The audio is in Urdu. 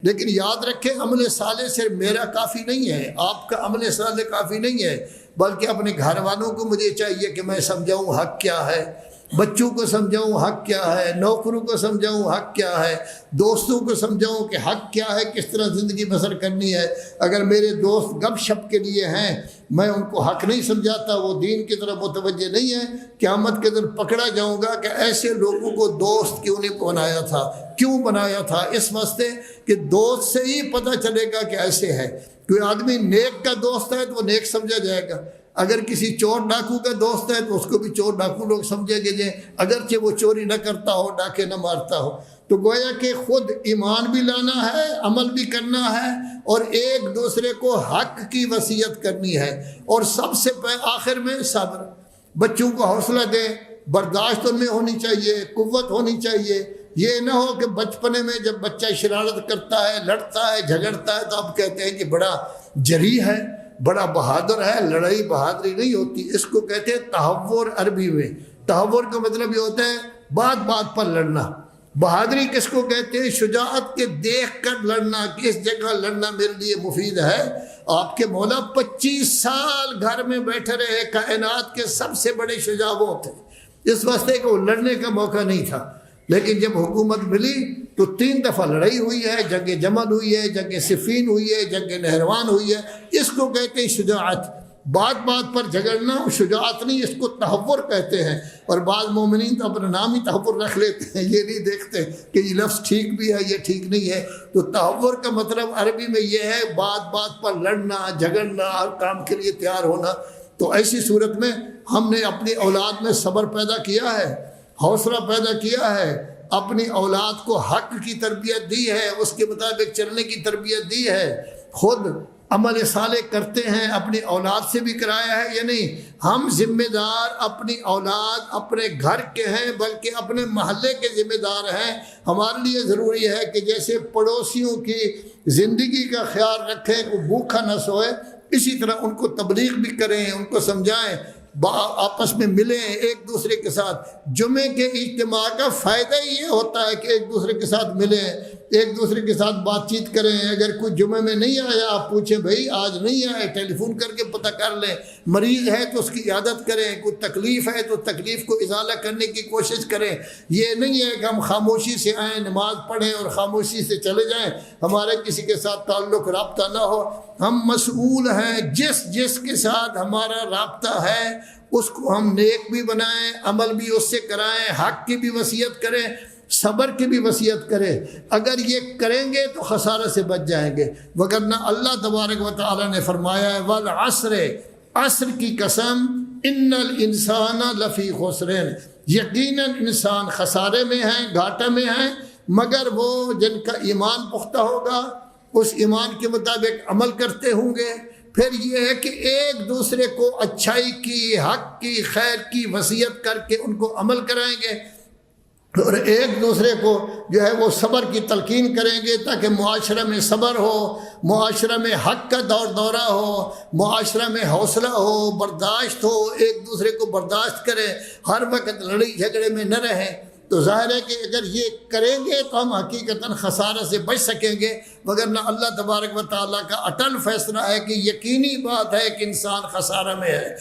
لیکن یاد رکھیں عمل صالح صرف میرا کافی نہیں ہے، آپ کا عمل صالح کافی نہیں ہے، بلکہ اپنے گھر والوں کو مجھے چاہیے کہ میں سمجھاؤں حق کیا ہے، بچوں کو سمجھاؤں حق کیا ہے، نوکروں کو سمجھاؤں حق کیا ہے، دوستوں کو سمجھاؤں کہ حق کیا ہے، کس طرح زندگی بسر کرنی ہے۔ اگر میرے دوست گپ شپ کے لیے ہیں، میں ان کو حق نہیں سمجھاتا، وہ دین کی طرف متوجہ نہیں ہے، قیامت کے دن پکڑا جاؤں گا کہ ایسے لوگوں کو دوست کیوں نہیں بنایا تھا۔ کیوں بنایا تھا؟ اس واسطے کہ دوست سے ہی پتہ چلے گا کہ ایسے ہے۔ کوئی آدمی نیک کا دوست ہے تو وہ نیک سمجھا جائے گا، اگر کسی چور ڈاکو کا دوست ہے تو اس کو بھی چور ڈاکو لوگ سمجھے گے، اگرچہ وہ چوری نہ کرتا ہو، ڈاکے نہ مارتا ہو۔ تو گویا کہ خود ایمان بھی لانا ہے، عمل بھی کرنا ہے، اور ایک دوسرے کو حق کی وصیت کرنی ہے، اور سب سے آخر میں صبر۔ بچوں کو حوصلہ دیں، برداشت ان میں ہونی چاہیے، قوت ہونی چاہیے۔ یہ نہ ہو کہ بچپنے میں جب بچہ شرارت کرتا ہے، لڑتا ہے، جھگڑتا ہے تو آپ کہتے ہیں کہ بڑا جری ہے، بڑا بہادر ہے۔ لڑائی بہادری نہیں ہوتی، اس کو کہتے ہیں تحور۔ عربی میں تحور کا مطلب یہ ہوتا ہے بات بات پر لڑنا۔ بہادری کس کو کہتے ہیں؟ شجاعت کے دیکھ کر لڑنا، کہ اس جگہ لڑنا میرے لیے مفید ہے۔ آپ کے مولا 25 سال گھر میں بیٹھے رہے، کائنات کے سب سے بڑے شجاع وہ تھے، اس واسطے کہ وہ لڑنے کا موقع نہیں تھا۔ لیکن جب حکومت ملی تو 3 دفعہ لڑائی ہوئی ہے، جنگ جمل ہوئی ہے، جنگ صفین ہوئی ہے، جنگ نہروان ہوئی ہے۔ اس کو کہتے ہیں شجاعت۔ بات بات پر جھگڑنا شجاعت نہیں، اس کو تحور کہتے ہیں۔ اور بعض مومنین تو اپنا نام ہی تحور رکھ لیتے ہیں، یہ نہیں دیکھتے کہ یہ لفظ ٹھیک بھی ہے، یہ ٹھیک نہیں ہے۔ تو تحور کا مطلب عربی میں یہ ہے بات بات پر لڑنا، جھگڑنا، ہر کام کے لیے تیار ہونا۔ تو ایسی صورت میں ہم نے اپنی اولاد میں صبر پیدا کیا ہے، حوصلہ پیدا کیا ہے، اپنی اولاد کو حق کی تربیت دی ہے، اس کے مطابق چلنے کی تربیت دی ہے۔ خود عمل صالح کرتے ہیں، اپنی اولاد سے بھی کرایا ہے یا نہیں؟ ہم ذمہ دار اپنی اولاد اپنے گھر کے ہیں، بلکہ اپنے محلے کے ذمہ دار ہیں۔ ہمارے لیے ضروری ہے کہ جیسے پڑوسیوں کی زندگی کا خیال رکھیں کہ وہ بھوکا نہ سوئے، اسی طرح ان کو تبلیغ بھی کریں، ان کو سمجھائیں، آپس میں ملیں ایک دوسرے کے ساتھ۔ جمعے کے اجتماع کا فائدہ ہی یہ ہوتا ہے کہ ایک دوسرے کے ساتھ ملیں، ایک دوسرے کے ساتھ بات چیت کریں۔ اگر کوئی جمعے میں نہیں آیا، آپ پوچھیں بھائی آج نہیں آئے، ٹیلی فون کر کے پتہ کر لیں۔ مریض ہے تو اس کی عیادت کریں، کوئی تکلیف ہے تو تکلیف کو ازالہ کرنے کی کوشش کریں۔ یہ نہیں ہے کہ ہم خاموشی سے آئیں، نماز پڑھیں اور خاموشی سے چلے جائیں، ہمارے کسی کے ساتھ تعلق رابطہ نہ ہو۔ ہم مسئول ہیں، جس کے ساتھ ہمارا رابطہ ہے اس کو ہم نیک بھی بنائیں، عمل بھی اس سے کرائیں، حق کی بھی وصیت کریں، صبر کی بھی وصیت کریں۔ اگر یہ کریں گے تو خسارے سے بچ جائیں گے، وگرنہ اللہ تبارک و تعالیٰ نے فرمایا ہے والعصر، عصر کی قسم، ان الانسان لفی خسر، یقیناً انسان خسارے میں ہیں، گھاٹے میں ہیں، مگر وہ جن کا ایمان پختہ ہوگا، اس ایمان کے مطابق عمل کرتے ہوں گے۔ پھر یہ ہے کہ ایک دوسرے کو اچھائی کی، حق کی، خیر کی وصیت کر کے ان کو عمل کرائیں گے، اور ایک دوسرے کو جو ہے وہ صبر کی تلقین کریں گے، تاکہ معاشرہ میں صبر ہو، معاشرہ میں حق کا دورہ ہو، معاشرہ میں حوصلہ ہو، برداشت ہو، ایک دوسرے کو برداشت کریں، ہر وقت لڑائی جھگڑے میں نہ رہیں۔ تو ظاہر ہے کہ اگر یہ کریں گے تو ہم حقیقتاً خسارے سے بچ سکیں گے، وگرنہ اللہ تبارک و تعالیٰ کا اٹل فیصلہ ہے کہ یقینی بات ہے کہ انسان خسارہ میں ہے۔